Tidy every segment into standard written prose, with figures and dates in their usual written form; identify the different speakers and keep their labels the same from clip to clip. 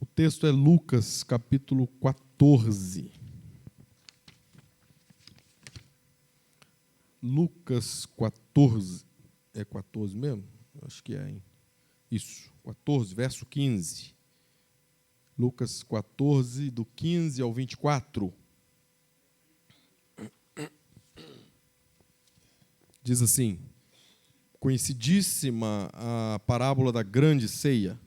Speaker 1: O texto é Lucas, capítulo 14. Lucas 14. É 14 mesmo? Acho que é, hein? Isso, 14, verso 15. Lucas 14, do 15 ao 24. Diz assim: conhecidíssima a parábola da grande ceia.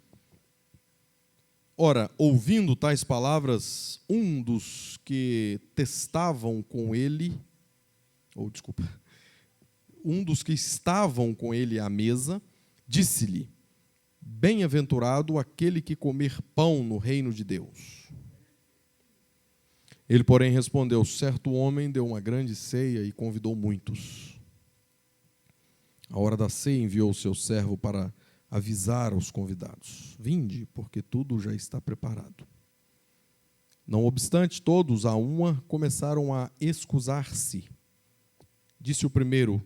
Speaker 1: Ora, ouvindo tais palavras, um dos que estavam com ele à mesa, disse-lhe: bem-aventurado aquele que comer pão no reino de Deus. Ele, porém, respondeu: certo homem deu uma grande ceia e convidou muitos. À hora da ceia enviou o seu servo para avisar aos convidados: vinde, porque tudo já está preparado. Não obstante, todos a uma começaram a escusar-se. Disse o primeiro: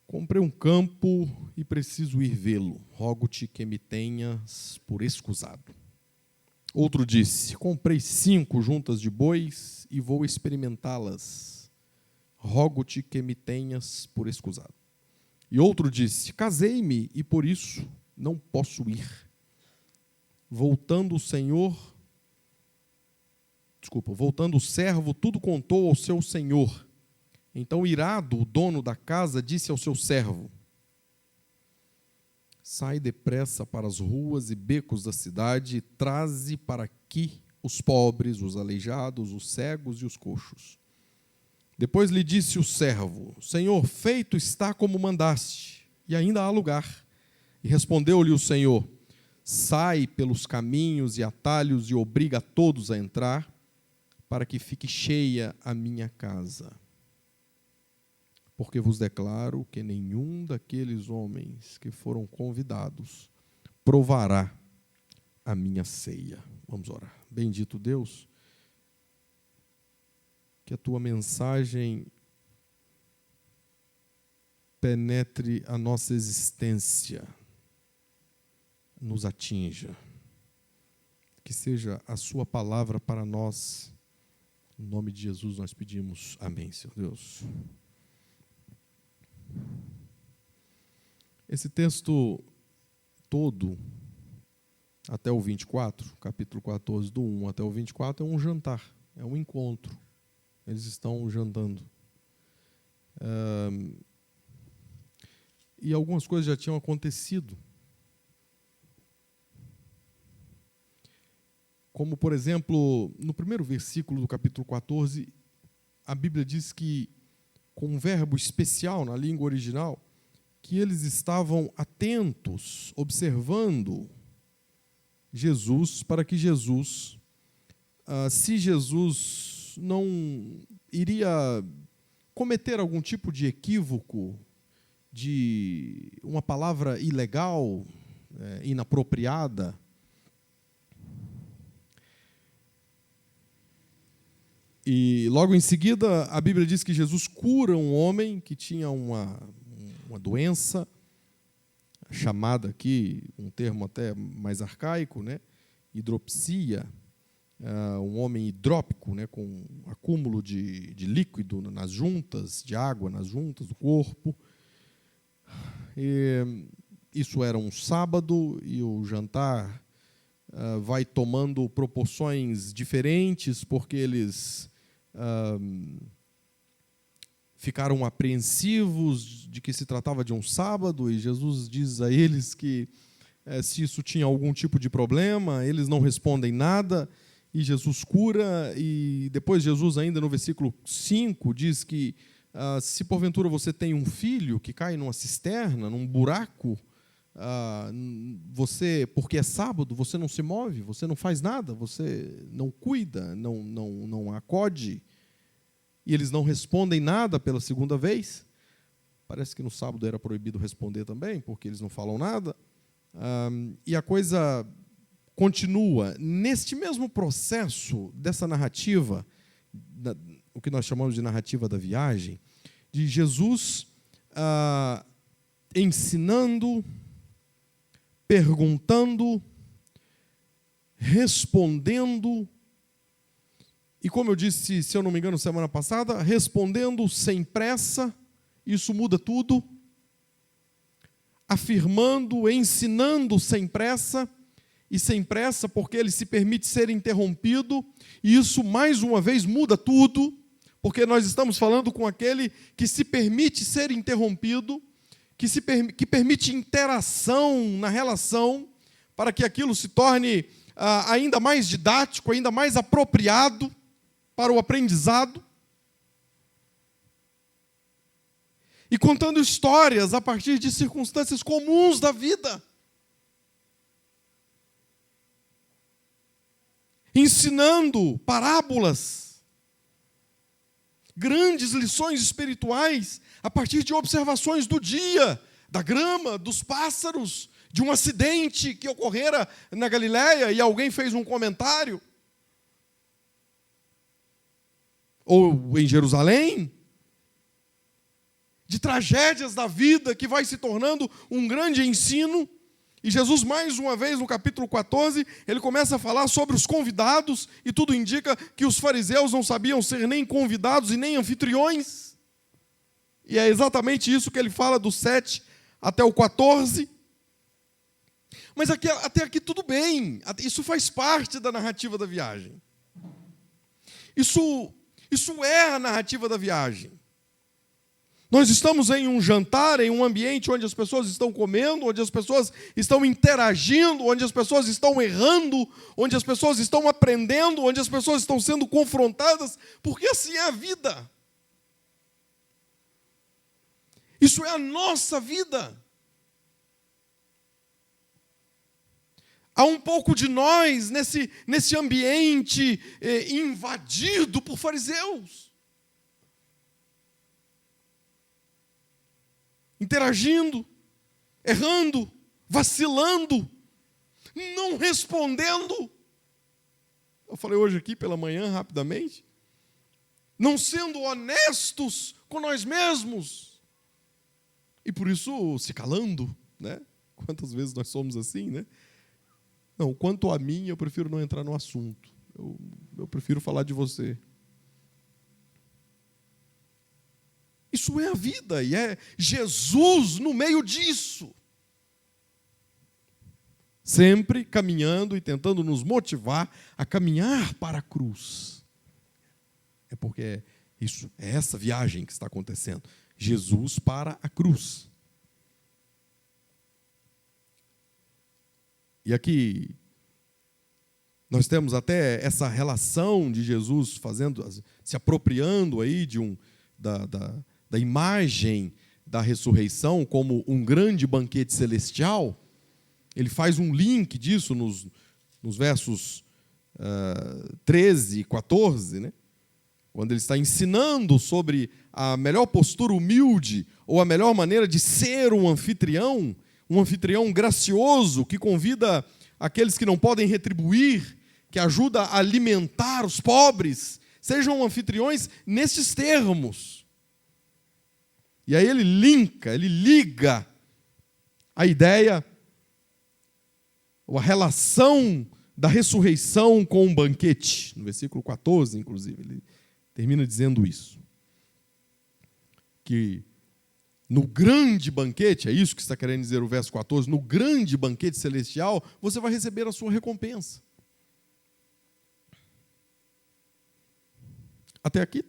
Speaker 1: comprei um campo e preciso ir vê-lo. Rogo-te que me tenhas por escusado. Outro disse: comprei 5 juntas de bois e vou experimentá-las. Rogo-te que me tenhas por escusado. E outro disse: casei-me e por isso não posso ir. Voltando o servo, tudo contou ao seu senhor. Então, irado, o dono da casa disse ao seu servo: sai depressa para as ruas e becos da cidade e traze para aqui os pobres, os aleijados, os cegos e os coxos. Depois lhe disse o servo: Senhor, feito está como mandaste, e ainda há lugar. E respondeu-lhe o Senhor: sai pelos caminhos e atalhos e obriga a todos a entrar, para que fique cheia a minha casa. Porque vos declaro que nenhum daqueles homens que foram convidados provará a minha ceia. Vamos orar. Bendito Deus, que a tua mensagem penetre a nossa existência, nos atinja. Que seja a sua palavra para nós. Em nome de Jesus nós pedimos. Amém, Senhor Deus. Esse texto todo, até o 24, capítulo 14, do 1 até o 24, é um jantar, é um encontro. Eles estão jantando. E algumas coisas já tinham acontecido. Como, por exemplo, no primeiro versículo do capítulo 14, a Bíblia diz que, com um verbo especial na língua original, que eles estavam atentos, observando Jesus, para que Jesus, se Jesus não iria cometer algum tipo de equívoco, de uma palavra ilegal, inapropriada, e logo em seguida a Bíblia diz que Jesus cura um homem que tinha uma doença, chamada aqui, um termo até mais arcaico, né? Hidropsia, um homem hidrópico, né? Com acúmulo de líquido nas juntas, de água nas juntas do corpo. E isso era um sábado e o jantar vai tomando proporções diferentes, porque eles ficaram apreensivos de que se tratava de um sábado, e Jesus diz a eles que se isso tinha algum tipo de problema, eles não respondem nada, e Jesus cura. E depois Jesus, ainda no versículo 5, diz que se porventura você tem um filho que cai numa cisterna, num buraco, você, porque é sábado, você não se move, você não faz nada, você não cuida, não acode, e eles não respondem nada pela segunda vez. Parece que no sábado era proibido responder também, porque eles não falam nada. E a coisa continua. Neste mesmo processo dessa narrativa, o que nós chamamos de narrativa da viagem, de Jesus ensinando, perguntando, respondendo, e como eu disse, se eu não me engano, semana passada, respondendo sem pressa, isso muda tudo, afirmando, ensinando sem pressa, e sem pressa porque ele se permite ser interrompido, e isso mais uma vez muda tudo, porque nós estamos falando com aquele que se permite ser interrompido, que permite interação na relação, para que aquilo se torne ainda mais didático, ainda mais apropriado para o aprendizado. E contando histórias a partir de circunstâncias comuns da vida. Ensinando parábolas, grandes lições espirituais, a partir de observações do dia, da grama, dos pássaros, de um acidente que ocorrera na Galileia e alguém fez um comentário. Ou em Jerusalém, de tragédias da vida que vai se tornando um grande ensino. E Jesus, mais uma vez, no capítulo 14, ele começa a falar sobre os convidados, e tudo indica que os fariseus não sabiam ser nem convidados e nem anfitriões. E é exatamente isso que ele fala do 7 até o 14. Mas até aqui tudo bem, isso faz parte da narrativa da viagem. Isso é a narrativa da viagem. Nós estamos em um jantar, em um ambiente onde as pessoas estão comendo, onde as pessoas estão interagindo, onde as pessoas estão errando, onde as pessoas estão aprendendo, onde as pessoas estão sendo confrontadas, porque assim é a vida. Isso é a nossa vida. Há um pouco de nós nesse ambiente invadido por fariseus. Interagindo, errando, vacilando, não respondendo. Eu falei hoje aqui pela manhã, rapidamente. Não sendo honestos com nós mesmos. E por isso se calando, né? Quantas vezes nós somos assim, né? Não, quanto a mim, eu prefiro não entrar no assunto. Eu prefiro falar de você. Isso é a vida, e é Jesus no meio disso. Sempre caminhando e tentando nos motivar a caminhar para a cruz. É porque é essa viagem que está acontecendo. Jesus para a cruz. E aqui nós temos até essa relação de Jesus se apropriando aí da imagem da ressurreição como um grande banquete celestial. Ele faz um link disso nos versos 13 e 14, né? Quando ele está ensinando sobre a melhor postura humilde ou a melhor maneira de ser um anfitrião gracioso que convida aqueles que não podem retribuir, que ajuda a alimentar os pobres, sejam anfitriões nesses termos. E aí ele liga a ideia, ou a relação da ressurreição com um banquete. No versículo 14, inclusive, ele termina dizendo isso. Que no grande banquete, é isso que está querendo dizer o verso 14, no grande banquete celestial, você vai receber a sua recompensa. Até aqui,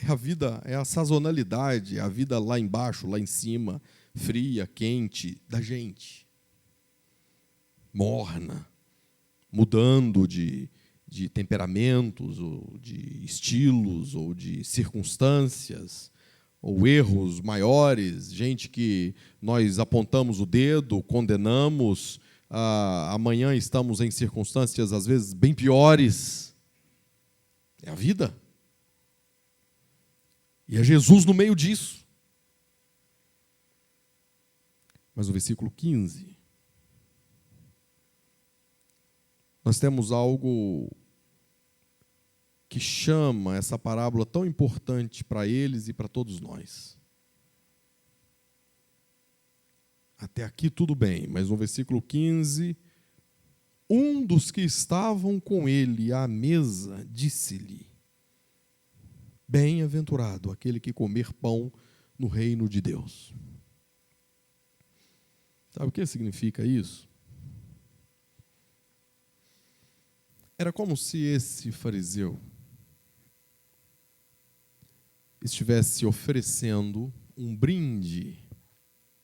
Speaker 1: a vida, é a sazonalidade, a vida lá embaixo, lá em cima, fria, quente, da gente. Morna, mudando de temperamentos, ou de estilos, ou de circunstâncias, ou erros maiores, gente que nós apontamos o dedo, condenamos, amanhã estamos em circunstâncias, às vezes, bem piores. É a vida. E é Jesus no meio disso. Mas o versículo 15, nós temos algo que chama essa parábola tão importante para eles e para todos nós. Até aqui tudo bem, mas no versículo 15, um dos que estavam com ele à mesa disse-lhe: bem-aventurado aquele que comer pão no reino de Deus. Sabe o que significa isso? Era como se esse fariseu estivesse oferecendo um brinde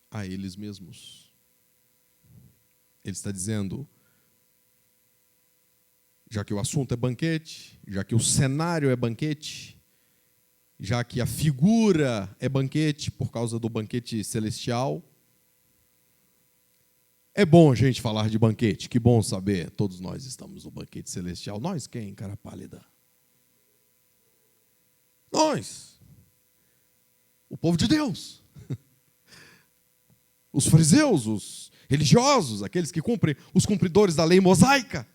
Speaker 1: a eles mesmos. Ele está dizendo: já que o assunto é banquete, já que o cenário é banquete, já que a figura é banquete por causa do banquete celestial, é bom a gente falar de banquete, que bom saber, todos nós estamos no banquete celestial. Nós quem, cara pálida? Nós, o povo de Deus, os fariseus, os religiosos, aqueles que cumprem, os cumpridores da lei mosaica.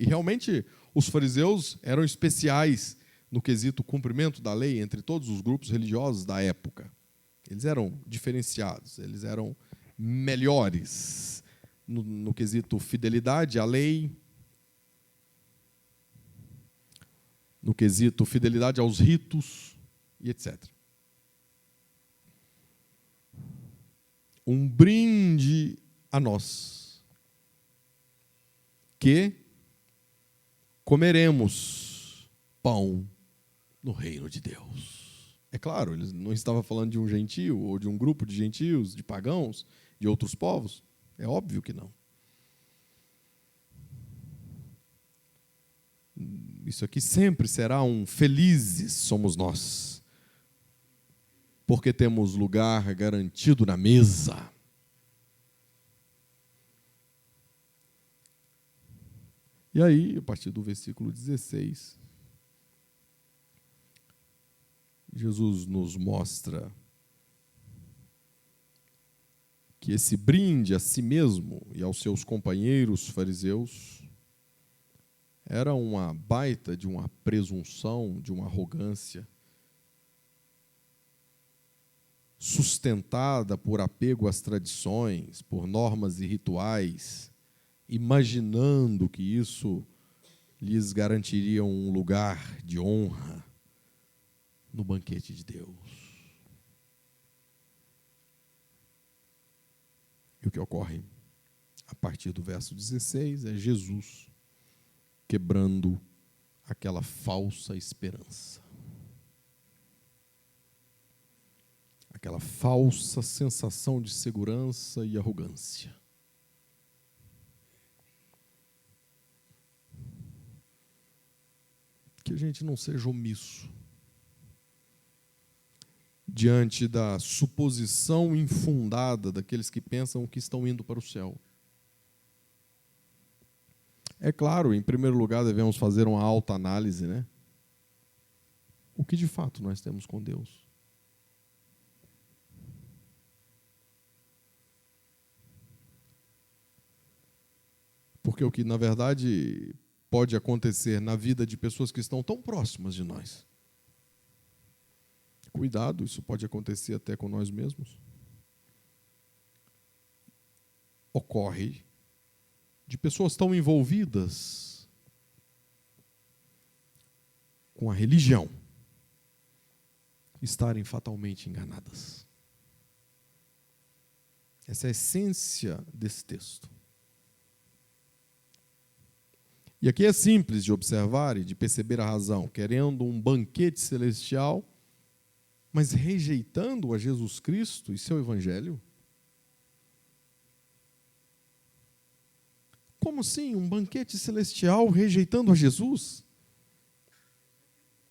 Speaker 1: E realmente os fariseus eram especiais no quesito cumprimento da lei entre todos os grupos religiosos da época. Eles eram diferenciados, eles eram melhores no quesito fidelidade à lei, no quesito fidelidade aos ritos e etc. Um brinde a nós, que comeremos pão no reino de Deus. É claro, ele não estava falando de um gentio ou de um grupo de gentios, de pagãos, de outros povos. É óbvio que não. Isso aqui sempre será um felizes somos nós, porque temos lugar garantido na mesa. E aí, a partir do versículo 16, Jesus nos mostra que esse brinde a si mesmo e aos seus companheiros fariseus era uma baita de uma presunção, de uma arrogância, sustentada por apego às tradições, por normas e rituais, imaginando que isso lhes garantiria um lugar de honra no banquete de Deus. E o que ocorre a partir do verso 16 é Jesus quebrando aquela falsa esperança, aquela falsa sensação de segurança e arrogância. Que a gente não seja omisso diante da suposição infundada daqueles que pensam que estão indo para o céu. É claro, em primeiro lugar, devemos fazer uma autoanálise, né? O que de fato nós temos com Deus? Porque o que, na verdade, pode acontecer na vida de pessoas que estão tão próximas de nós. Cuidado, isso pode acontecer até com nós mesmos. Ocorre de pessoas tão envolvidas com a religião estarem fatalmente enganadas. Essa é a essência desse texto. E aqui é simples de observar e de perceber a razão. Querendo um banquete celestial, mas rejeitando a Jesus Cristo e seu Evangelho? Como assim? Um banquete celestial rejeitando a Jesus?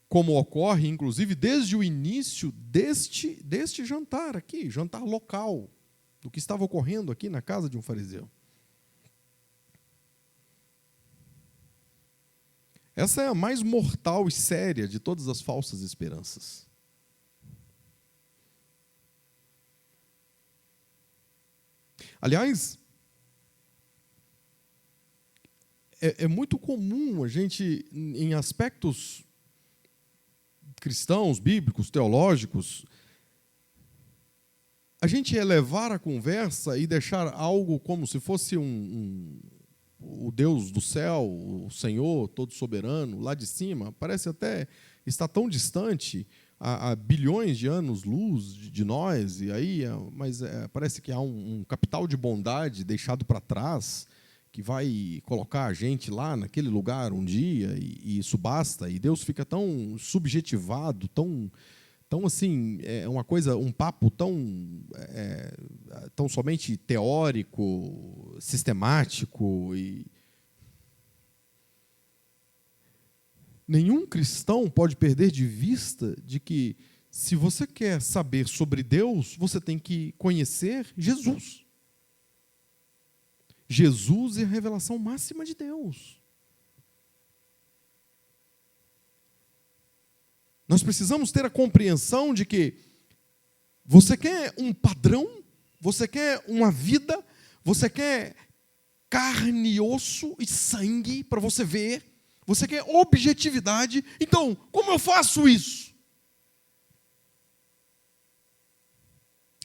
Speaker 1: Como ocorre, inclusive, desde o início deste jantar aqui, jantar local, do que estava ocorrendo aqui na casa de um fariseu. Essa é a mais mortal e séria de todas as falsas esperanças. Aliás, é muito comum a gente, em aspectos cristãos, bíblicos, teológicos, a gente elevar a conversa e deixar algo como se fosse o Deus do céu, o Senhor todo soberano, lá de cima, parece até estar tão distante, a bilhões de anos-luz de nós, mas parece que há um capital de bondade deixado para trás, que vai colocar a gente lá naquele lugar um dia, e isso basta, e Deus fica tão subjetivado, tão assim, uma coisa, um papo tão somente teórico, sistemático. E nenhum cristão pode perder de vista de que, se você quer saber sobre Deus, você tem que conhecer Jesus. Jesus é a revelação máxima de Deus. Nós precisamos ter a compreensão de que você quer um padrão, você quer uma vida, você quer carne, osso e sangue para você ver, você quer objetividade. Então, como eu faço isso?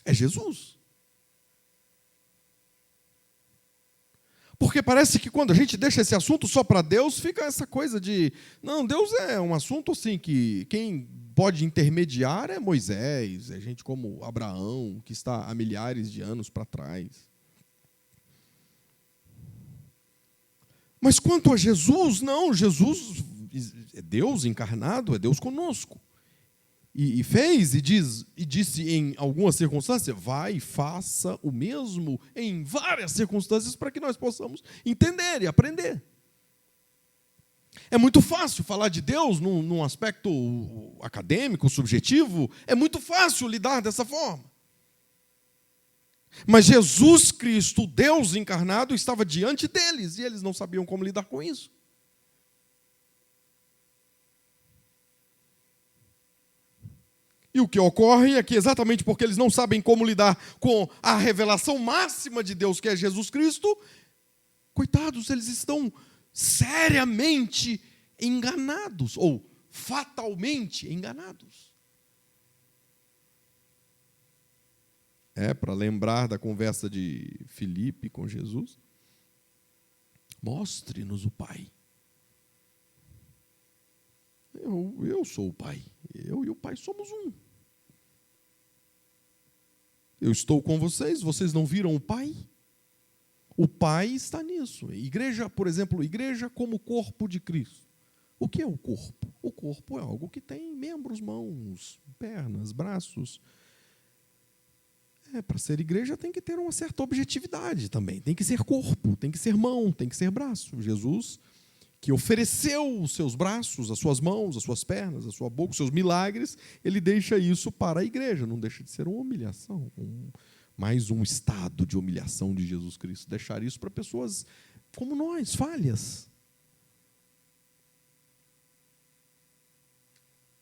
Speaker 1: É Jesus. Porque parece que quando a gente deixa esse assunto só para Deus, fica essa coisa de, não, Deus é um assunto assim que quem pode intermediar é Moisés, é gente como Abraão, que está há milhares de anos para trás. Mas quanto a Jesus, não, Jesus é Deus encarnado, é Deus conosco. E fez e disse em algumas circunstâncias, vai e faça o mesmo em várias circunstâncias para que nós possamos entender e aprender. É muito fácil falar de Deus num aspecto acadêmico, subjetivo, é muito fácil lidar dessa forma. Mas Jesus Cristo, Deus encarnado, estava diante deles e eles não sabiam como lidar com isso. E o que ocorre é que, exatamente porque eles não sabem como lidar com a revelação máxima de Deus, que é Jesus Cristo, coitados, eles estão seriamente enganados, ou fatalmente enganados. Para lembrar da conversa de Filipe com Jesus, mostre-nos o Pai. Eu sou o Pai, eu e o Pai somos um. Eu estou com vocês, vocês não viram o Pai? O Pai está nisso. Igreja, por exemplo, igreja como corpo de Cristo. O que é o corpo? O corpo é algo que tem membros, mãos, pernas, braços. Para ser igreja tem que ter uma certa objetividade também. Tem que ser corpo, tem que ser mão, tem que ser braço. Jesus, que ofereceu os seus braços, as suas mãos, as suas pernas, a sua boca, os seus milagres, ele deixa isso para a igreja. Não deixa de ser uma humilhação, mais um estado de humilhação de Jesus Cristo. Deixar isso para pessoas como nós, falhas.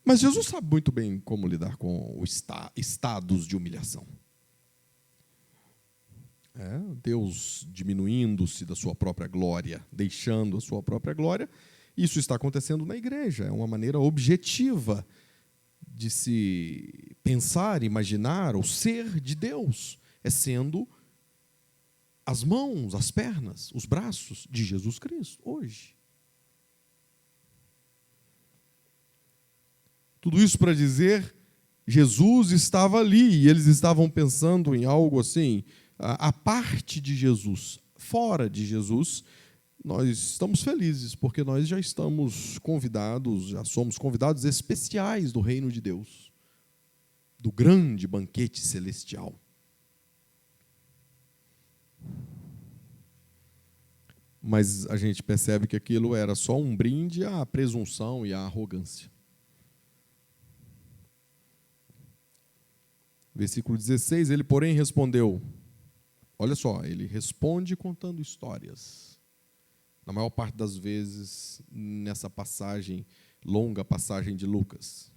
Speaker 1: Mas Jesus sabe muito bem como lidar com os estados de humilhação. Deus diminuindo-se da sua própria glória, deixando a sua própria glória, isso está acontecendo na igreja. É uma maneira objetiva de se pensar, imaginar ou ser de Deus. É sendo as mãos, as pernas, os braços de Jesus Cristo, hoje. Tudo isso para dizer, Jesus estava ali e eles estavam pensando em algo assim, a parte de Jesus, fora de Jesus. Nós estamos felizes porque nós já estamos convidados, já somos convidados especiais do reino de Deus, do grande banquete celestial. Mas a gente percebe que aquilo era só um brinde à presunção e à arrogância. Versículo 16, ele, porém, respondeu. Olha só, ele responde contando histórias. Na maior parte das vezes, nessa passagem, longa passagem de Lucas.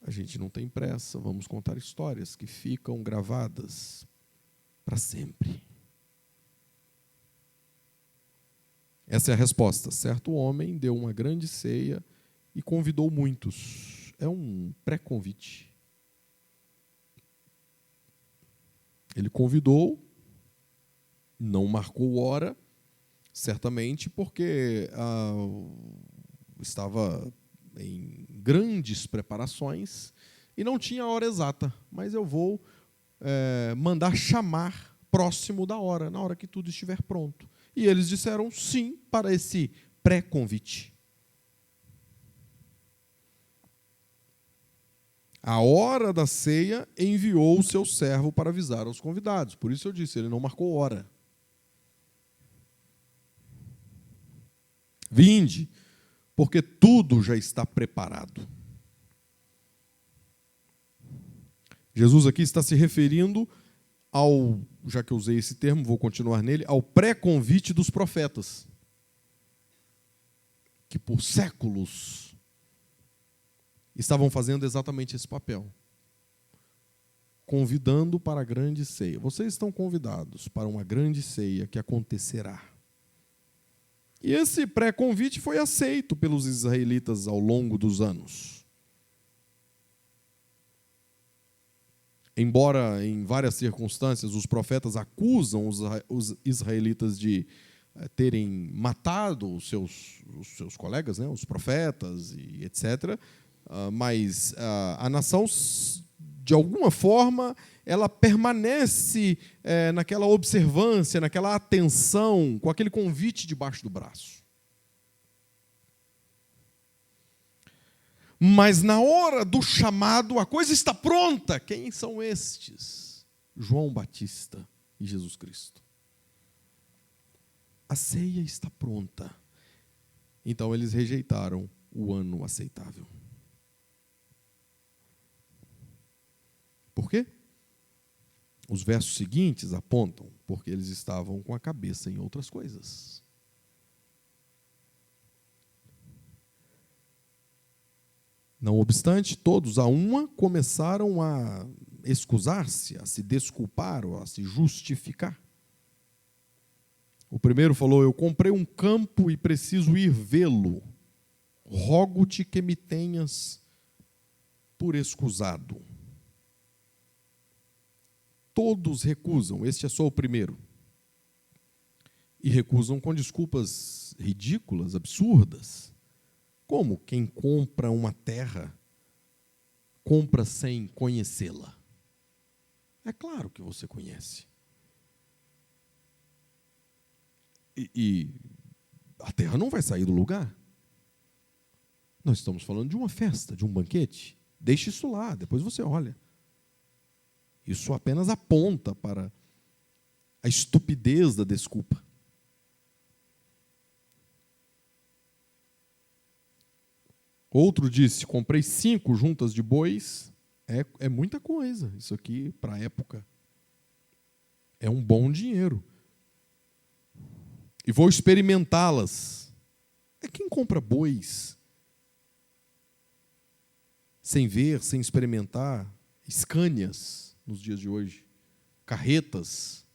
Speaker 1: A gente não tem pressa, vamos contar histórias que ficam gravadas para sempre. Essa é a resposta. Certo homem deu uma grande ceia e convidou muitos. É um pré-convite. Ele convidou Não marcou hora, certamente porque estava em grandes preparações e não tinha a hora exata, mas eu vou mandar chamar próximo da hora, na hora que tudo estiver pronto. E eles disseram sim para esse pré-convite. A hora da ceia enviou o seu servo para avisar aos convidados. Por isso eu disse, ele não marcou hora. Vinde, porque tudo já está preparado. Jesus aqui está se referindo ao, já que eu usei esse termo, vou continuar nele, ao pré-convite dos profetas, que por séculos estavam fazendo exatamente esse papel, convidando para a grande ceia. Vocês estão convidados para uma grande ceia que acontecerá. E esse pré-convite foi aceito pelos israelitas ao longo dos anos. Embora em várias circunstâncias os profetas acusam os israelitas de terem matado os seus colegas, né, os profetas e etc., mas a nação, de alguma forma, ela permanece naquela observância, naquela atenção, com aquele convite debaixo do braço. Mas na hora do chamado, a coisa está pronta. Quem são estes? João Batista e Jesus Cristo. A ceia está pronta. Então eles rejeitaram o ano aceitável. Por quê? Os versos seguintes apontam, porque eles estavam com a cabeça em outras coisas. Não obstante, todos a uma começaram a excusar-se, a se desculpar, ou a se justificar. O primeiro falou, eu comprei um campo e preciso ir vê-lo. Rogo-te que me tenhas por escusado. Todos recusam, este é só o primeiro. E recusam com desculpas ridículas, absurdas. Como quem compra uma terra, compra sem conhecê-la? É claro que você conhece. E a terra não vai sair do lugar. Nós estamos falando de uma festa, de um banquete. Deixe isso lá, depois você olha. Isso apenas aponta para a estupidez da desculpa. Outro disse, comprei 5 juntas de bois. É muita coisa. Isso aqui, para a época, é um bom dinheiro. E vou experimentá-las. Quem compra bois sem ver, sem experimentar, Scanias nos dias de hoje, carretas.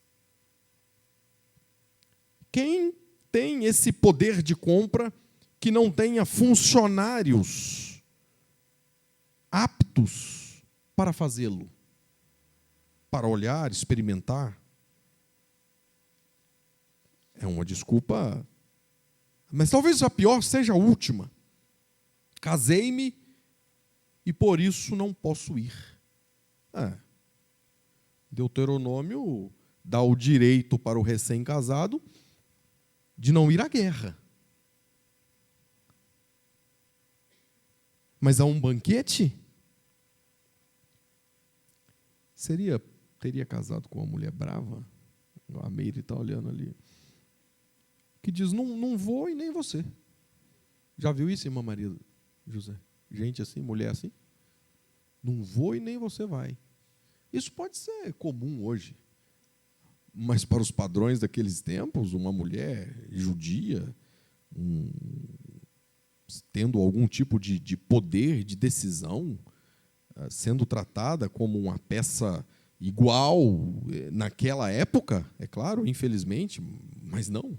Speaker 1: Quem tem esse poder de compra que não tenha funcionários aptos para fazê-lo, para olhar, experimentar? É uma desculpa, mas talvez a pior seja a última. Casei-me e por isso não posso ir. Deuteronômio dá o direito para o recém-casado de não ir à guerra. Mas há um banquete? Teria casado com uma mulher brava? A Meire está olhando ali. Que diz, não vou e nem você. Já viu isso, irmã Maria José? Gente assim, mulher assim? Não vou e nem você vai. Isso pode ser comum hoje. Mas para os padrões daqueles tempos, uma mulher judia, tendo algum tipo de poder, de decisão, sendo tratada como uma peça igual naquela época, é claro, infelizmente, mas não.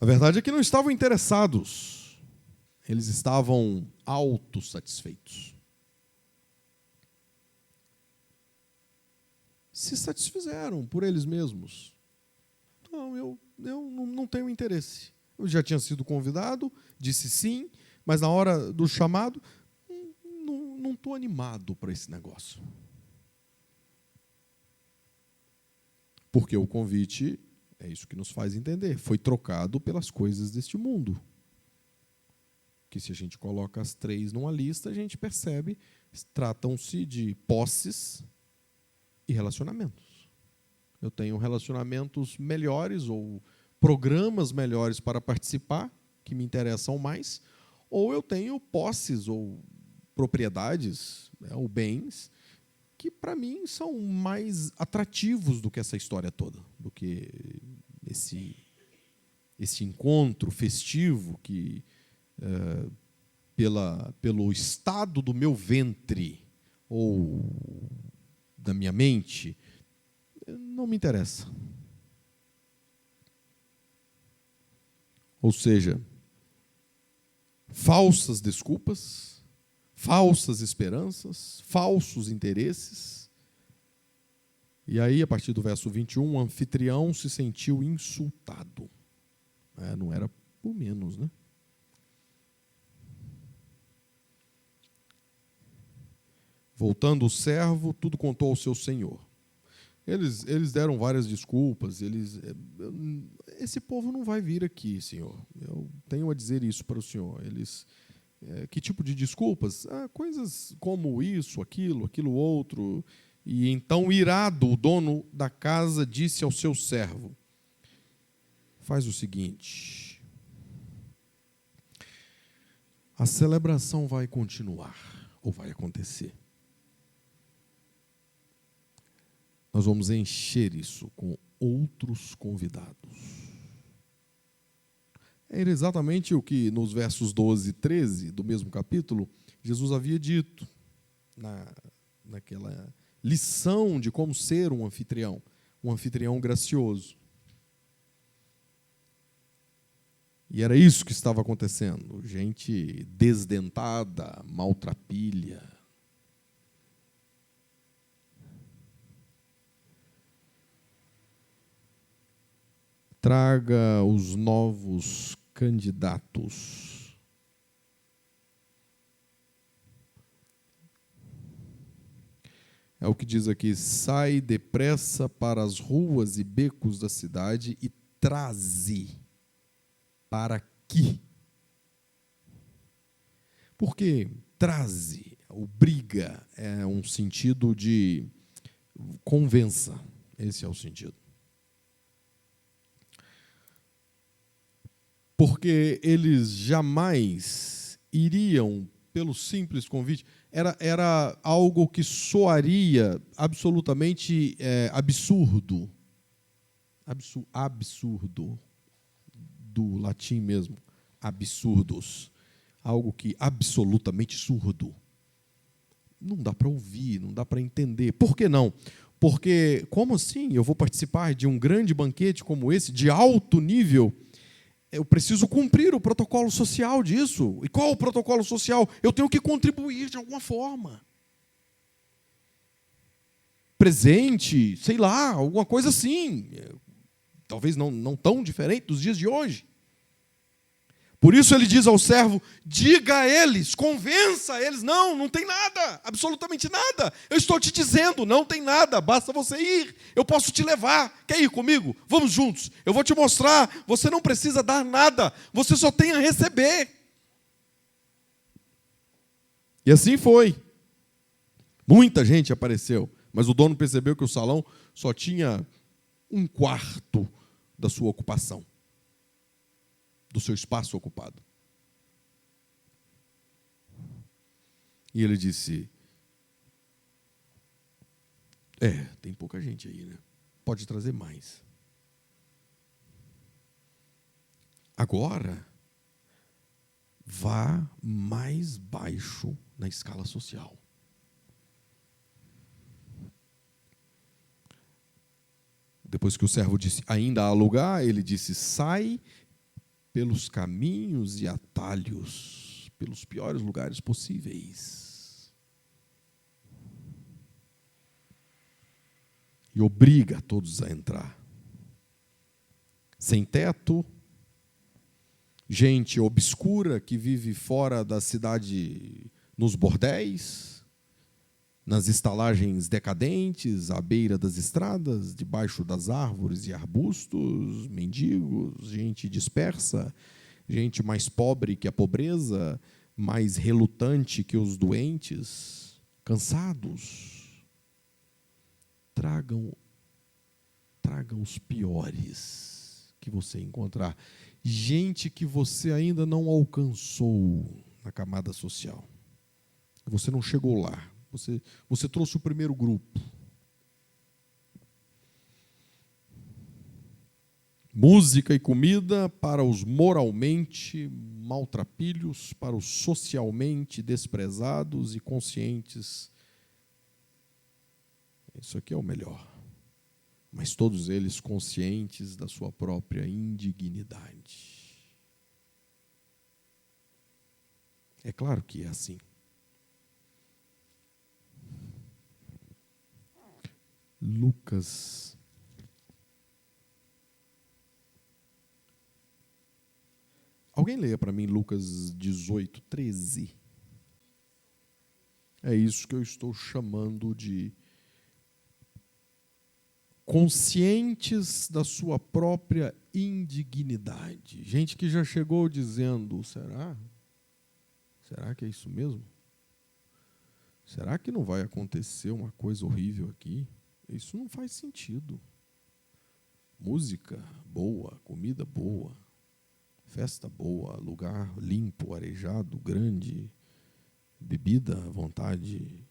Speaker 1: A verdade é que não estavam interessados. Eles estavam autossatisfeitos. se satisfizeram por eles mesmos. Não, eu não tenho interesse. Eu já tinha sido convidado, disse sim, mas na hora do chamado, não estou animado para esse negócio. Porque o convite, é isso que nos faz entender, foi trocado pelas coisas deste mundo. Que se a gente coloca as 3 numa lista, a gente percebe, tratam-se de posses e relacionamentos. Eu tenho relacionamentos melhores ou programas melhores para participar, que me interessam mais, ou eu tenho posses ou propriedades, ou bens, que para mim são mais atrativos do que essa história toda, do que esse encontro festivo que, pelo estado do meu ventre ou da minha mente, não me interessa. Ou seja, falsas desculpas, falsas esperanças, falsos interesses. E aí, a partir do verso 21, o anfitrião se sentiu insultado. Não era por menos, né? Voltando o servo, tudo contou ao seu senhor. Eles deram várias desculpas. Esse povo não vai vir aqui, senhor. Eu tenho a dizer isso para o senhor. Que tipo de desculpas? Coisas como isso, aquilo outro. E então, irado, o dono da casa disse ao seu servo: faz o seguinte, a celebração vai continuar, ou vai acontecer. Nós vamos encher isso com outros convidados. Era exatamente o que nos versos 12 e 13 do mesmo capítulo, Jesus havia dito naquela lição de como ser um anfitrião gracioso. E era isso que estava acontecendo. Gente desdentada, maltrapilha. Traga os novos candidatos. É o que diz aqui: sai depressa para as ruas e becos da cidade e traze para aqui. Porque traze, obriga, é um sentido de convença. Esse é o sentido. Porque eles jamais iriam pelo simples convite. Era algo que soaria absolutamente absurdo. Absurdo. Do latim mesmo. Absurdos. Algo que absolutamente surdo. Não dá para ouvir, não dá para entender. Por que não? Porque, como assim eu vou participar de um grande banquete como esse, de alto nível? Eu preciso cumprir o protocolo social disso. E qual o protocolo social? Eu tenho que contribuir de alguma forma. Presente, sei lá, alguma coisa assim. Talvez não tão diferente dos dias de hoje. Por isso ele diz ao servo: diga a eles, convença eles. Não tem nada, absolutamente nada. Eu estou te dizendo, não tem nada, basta você ir. Eu posso te levar. Quer ir comigo? Vamos juntos. Eu vou te mostrar. Você não precisa dar nada, você só tem a receber. E assim foi. Muita gente apareceu, mas o dono percebeu que o salão só tinha 1/4 da sua ocupação, do seu espaço ocupado. E ele disse: tem pouca gente aí, né? Pode trazer mais. Agora, vá mais baixo na escala social. Depois que o servo disse: ainda há lugar, ele disse: sai pelos caminhos e atalhos, pelos piores lugares possíveis. e obriga todos a entrar. Sem teto, gente obscura que vive fora da cidade, nos bordéis, nas estalagens decadentes, à beira das estradas, debaixo das árvores e arbustos, mendigos, gente dispersa, gente mais pobre que a pobreza, mais relutante que os doentes, cansados. Tragam os piores que você encontrar. Gente que você ainda não alcançou na camada social. Você não chegou lá. Você trouxe o primeiro grupo. Música e comida para os moralmente maltrapilhos, para os socialmente desprezados e conscientes. Isso aqui é o melhor. Mas todos eles conscientes da sua própria indignidade. É claro que é assim. Lucas. Alguém leia para mim Lucas 18, 13. É isso que eu estou chamando de conscientes da sua própria indignidade. Gente que já chegou dizendo, será? Será que é isso mesmo? Será que não vai acontecer uma coisa horrível aqui? Isso não faz sentido. Música boa, comida boa, festa boa, lugar limpo, arejado, grande, bebida à vontade.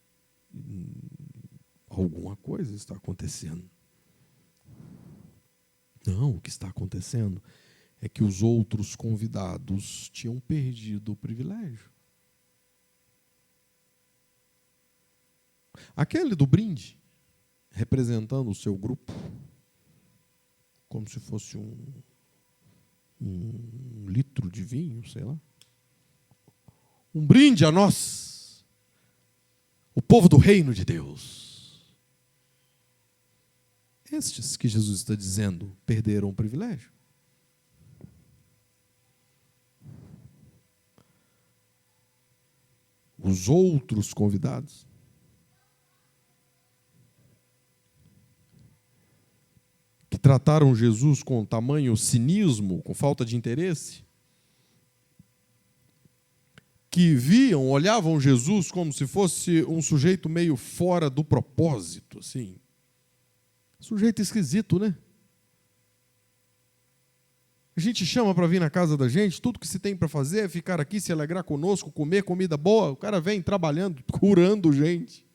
Speaker 1: Alguma coisa está acontecendo. Não, o que está acontecendo é que os outros convidados tinham perdido o privilégio. Aquele do brinde, representando o seu grupo, como se fosse um litro de vinho, sei lá. Um brinde a nós, o povo do reino de Deus. Estes que Jesus está dizendo perderam o privilégio. Os outros convidados que trataram Jesus com tamanho cinismo, com falta de interesse, que viam, olhavam Jesus como se fosse um sujeito meio fora do propósito, assim. Sujeito esquisito, né? A gente chama para vir na casa da gente, tudo que se tem para fazer é ficar aqui, se alegrar conosco, comer comida boa. O cara vem trabalhando, curando gente.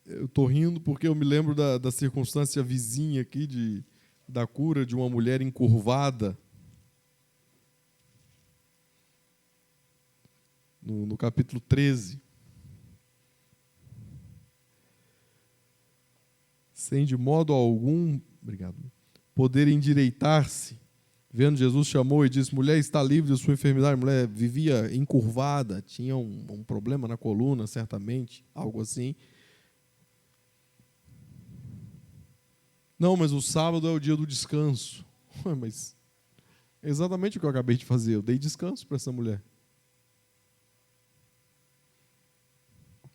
Speaker 1: Eu estou rindo porque eu me lembro da circunstância vizinha aqui da cura de uma mulher encurvada. No capítulo 13. Sem de modo algum, obrigado, poder endireitar-se. Vendo Jesus, chamou e disse, mulher, está livre da sua enfermidade. A mulher vivia encurvada, tinha um problema na coluna, certamente, algo assim. Não, mas o sábado é o dia do descanso. Mas é exatamente o que eu acabei de fazer. Eu dei descanso para essa mulher.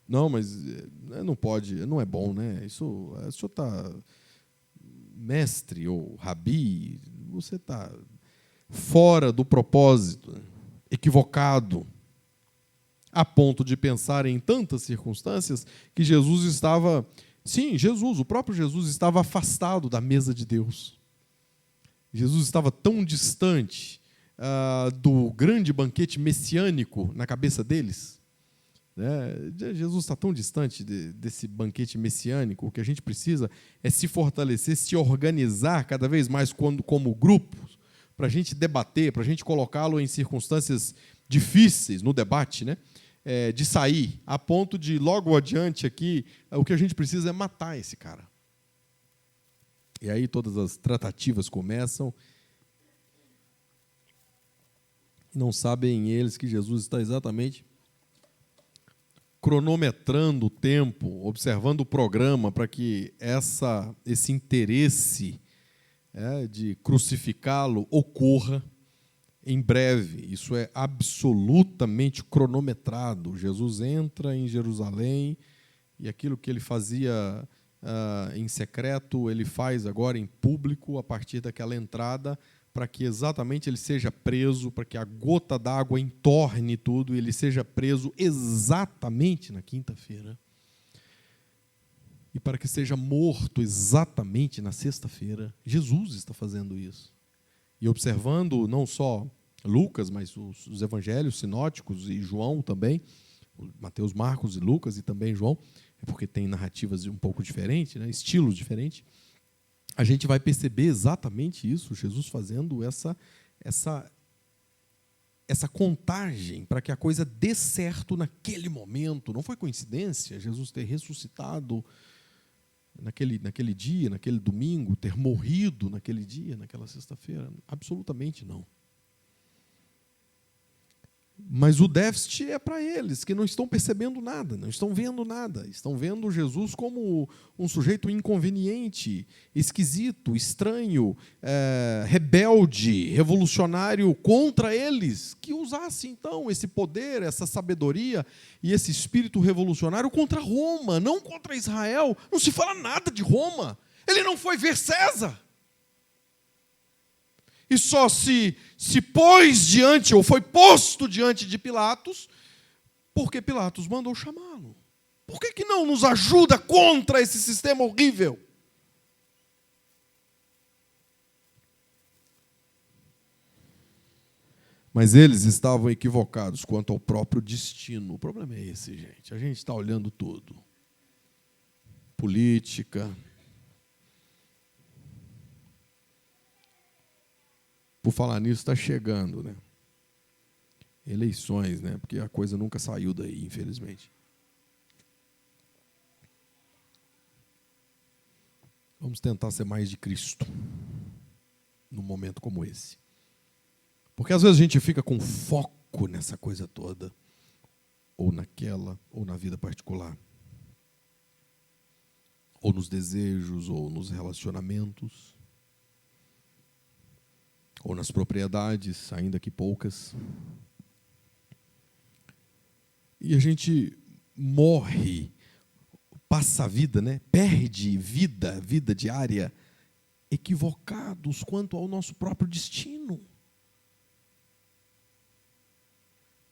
Speaker 1: Não, mas não pode, não é bom, né? Isso, o senhor está mestre ou rabi, você está fora do propósito, equivocado, a ponto de pensar em tantas circunstâncias que Jesus estava, sim, o próprio Jesus estava afastado da mesa de Deus. Jesus estava tão distante do grande banquete messiânico na cabeça deles. Jesus está tão distante desse banquete messiânico. O que a gente precisa é se fortalecer, se organizar cada vez mais como grupo, para a gente debater, para a gente colocá-lo em circunstâncias difíceis no debate, né? De sair, a ponto de, logo adiante aqui, o que a gente precisa é matar esse cara. E aí todas as tratativas começam. Não sabem eles que Jesus está exatamente cronometrando o tempo, observando o programa para que esse interesse de crucificá-lo ocorra em breve. Isso é absolutamente cronometrado. Jesus entra em Jerusalém e aquilo que ele fazia em secreto, ele faz agora em público a partir daquela entrada, para que exatamente ele seja preso, para que a gota d'água entorne tudo e ele seja preso exatamente na quinta-feira. E para que seja morto exatamente na sexta-feira. Jesus está fazendo isso. E observando não só Lucas, mas os evangelhos sinóticos e João também, Mateus, Marcos e Lucas e também João, porque tem narrativas um pouco diferentes, né, estilos diferentes, a gente vai perceber exatamente isso, Jesus fazendo essa contagem para que a coisa dê certo naquele momento. Não foi coincidência Jesus ter ressuscitado naquele dia, naquele domingo, ter morrido naquele dia, naquela sexta-feira? Absolutamente não. Mas o déficit é para eles, que não estão percebendo nada, não estão vendo nada. Estão vendo Jesus como um sujeito inconveniente, esquisito, estranho, rebelde, revolucionário contra eles, que usasse, então, esse poder, essa sabedoria e esse espírito revolucionário contra Roma, não contra Israel. Não se fala nada de Roma. Ele não foi ver César. E só se pôs diante, ou foi posto diante de Pilatos, porque Pilatos mandou chamá-lo. Por que não nos ajuda contra esse sistema horrível? Mas eles estavam equivocados quanto ao próprio destino. O problema é esse, gente. A gente está olhando tudo. Política. Por falar nisso, está chegando, né? Eleições, né? Porque a coisa nunca saiu daí, infelizmente. Vamos tentar ser mais de Cristo num momento como esse. Porque às vezes a gente fica com foco nessa coisa toda, ou naquela, ou na vida particular, ou nos desejos, ou nos relacionamentos, ou nas propriedades, ainda que poucas. E a gente morre, passa a vida, né? Perde vida diária, equivocados quanto ao nosso próprio destino.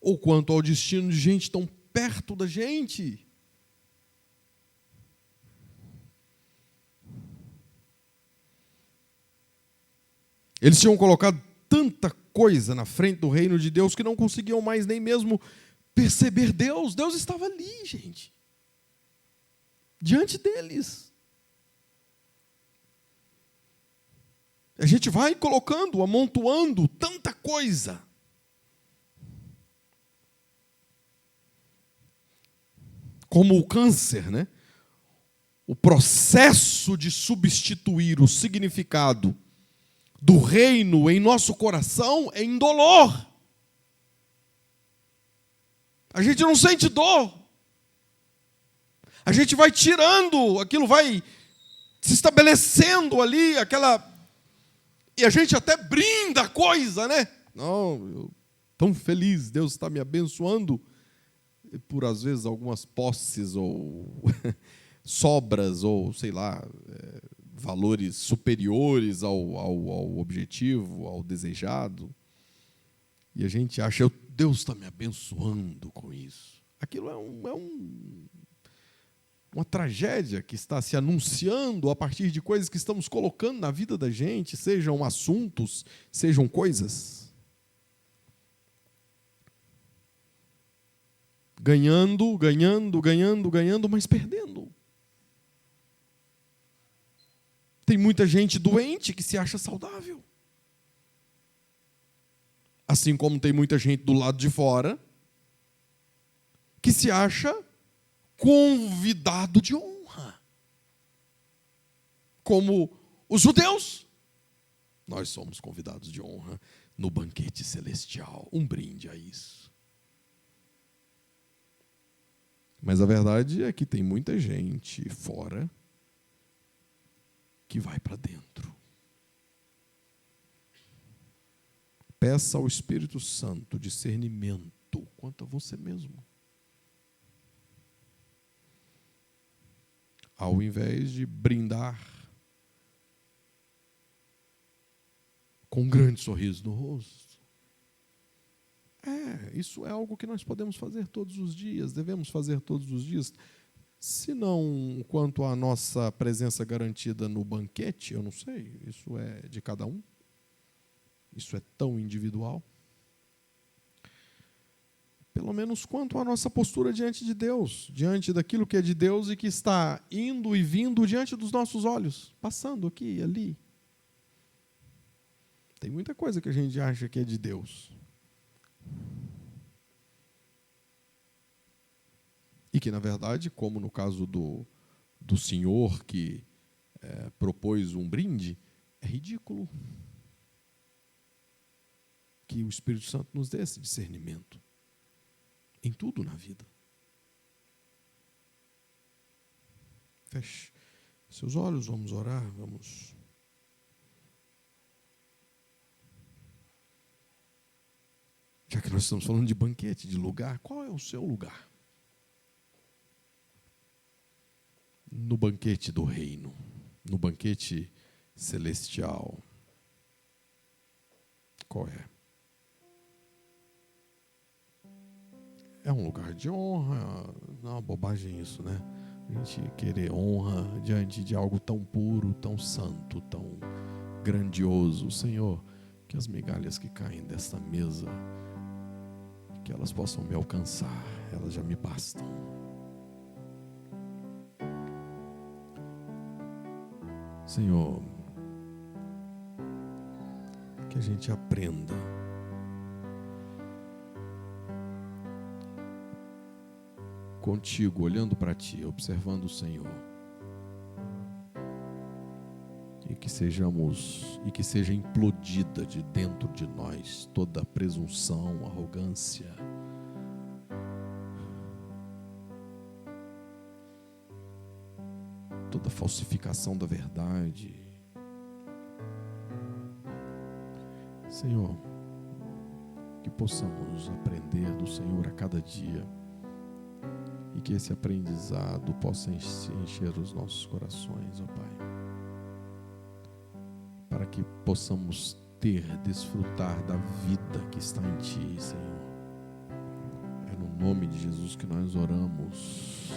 Speaker 1: Ou quanto ao destino de gente tão perto da gente. Eles tinham colocado tanta coisa na frente do reino de Deus que não conseguiam mais nem mesmo perceber Deus. Deus estava ali, gente. Diante deles. A gente vai colocando, amontoando tanta coisa. Como o câncer, né? O processo de substituir o significado do reino em nosso coração é indolor. A gente não sente dor. A gente vai tirando, aquilo vai se estabelecendo ali, e a gente até brinda a coisa, né? Não, eu tão feliz, Deus está me abençoando por, às vezes, algumas posses ou sobras, ou, sei lá, valores superiores ao objetivo, ao desejado. E a gente acha, Deus está me abençoando com isso. Aquilo é uma tragédia que está se anunciando a partir de coisas que estamos colocando na vida da gente, sejam assuntos, sejam coisas. Ganhando, mas perdendo. Tem muita gente doente que se acha saudável. Assim como tem muita gente do lado de fora que se acha convidado de honra. Como os judeus. Nós somos convidados de honra no banquete celestial. Um brinde a isso. Mas a verdade é que tem muita gente fora que vai para dentro. Peça ao Espírito Santo discernimento quanto a você mesmo. Ao invés de brindar com um grande sorriso no rosto. Isso é algo que nós podemos fazer todos os dias, devemos fazer todos os dias. Se não quanto à nossa presença garantida no banquete, eu não sei, isso é de cada um. Isso é tão individual. Pelo menos quanto à nossa postura diante de Deus, diante daquilo que é de Deus e que está indo e vindo diante dos nossos olhos, passando aqui e ali. Tem muita coisa que a gente acha que é de Deus. E que, na verdade, como no caso do senhor que propôs um brinde, é ridículo. Que o Espírito Santo nos dê esse discernimento em tudo na vida. Feche seus olhos, vamos orar, vamos. Já que nós estamos falando de banquete, de lugar, qual é o seu lugar? No banquete do reino, no banquete celestial. Qual é? É um lugar de honra? Não é uma bobagem isso, né? A gente querer honra diante de algo tão puro, tão santo, tão grandioso. Senhor, que as migalhas que caem desta mesa, que elas possam me alcançar, elas já me bastam. Senhor, que a gente aprenda contigo, olhando para ti, observando o Senhor, e que seja implodida de dentro de nós toda presunção, arrogância, toda falsificação da verdade. Senhor, que possamos aprender do Senhor a cada dia e que esse aprendizado possa encher os nossos corações, ó Pai, para que possamos desfrutar da vida que está em Ti, Senhor. É no nome de Jesus que nós oramos.